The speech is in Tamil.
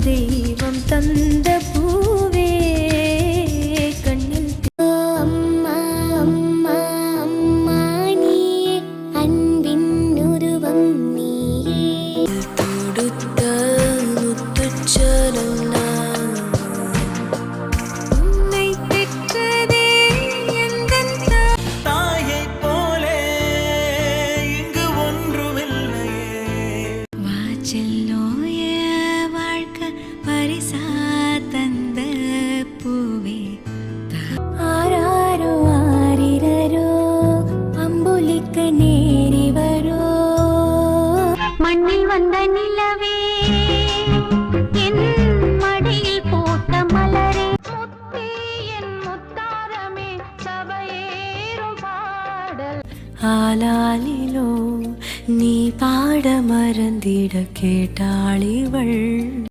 தெய்வம் தந்த பூவே கண்ணில் அம்மா அம்மா அம்மா நீயே அன்பின் உருவம் நீயே தொடுத்த முத்துச்சரம் நான் உன்னை பெற்றதே எந்தன் தாயை போலே இங்கு ஒன்றுமில்லையே. வாச்செல்லோய வாழ்க்கை பரிசா தந்த பூவே ஆராரோ ஆரிரரோ அம்புலிக்க நேரி வரோ மண்ணில் வந்த நிலவே என் மடியில் போட்ட மலரே முத்தே என் முத்தாரமே சபையேறும் பாடல் ஆலாலிலோ நீ பாட மறந்திட கேட்டாளிவள்